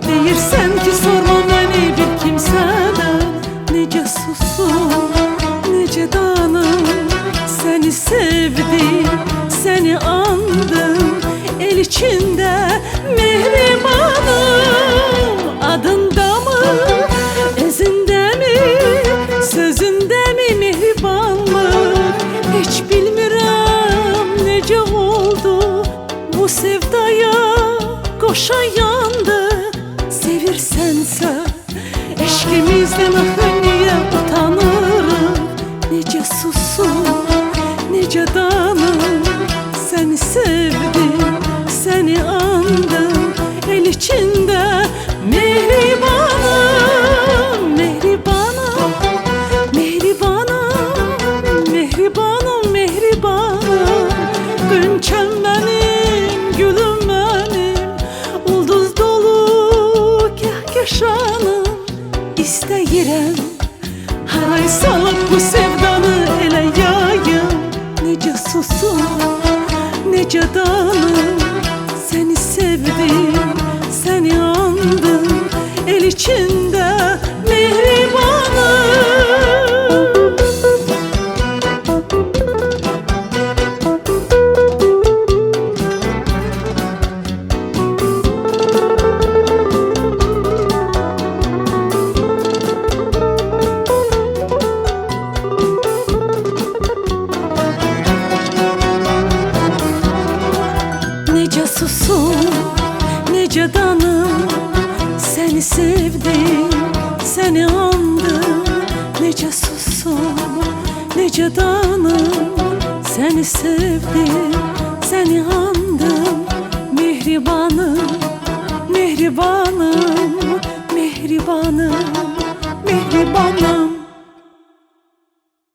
deyirsən ki sorma məni bir kimsədən. Necə susum, necə danım, səni sevdim, səni andım. El içində mehribanım, adındamı, özündəmi, sözündəmi mehribanmı? Heç bilmirəm necə oldu bu sevdaya qoşa yandı. Sevirsənsə eşqimizdən axı niyə utanırım? Necə susum, necə danım, səni sevdim, səni andım. El içində mehribanım, mehribanım, mehribanım, mehribanım, mehribanım. Qönçəm mənim, gülüm mənim, ulduz dolu gəhgəşanım. İstəyirəm haray salıb bu sevdanı elə yayım. Necə susum, necə danım, səni sevdim, səni andım. El içində mehribanım. Necə susum, necə danım, səni sevdim, səni andım. Necə susum, necə danım, səni sevdim, səni andım. Mehribanım, mehribanım, mehribanım.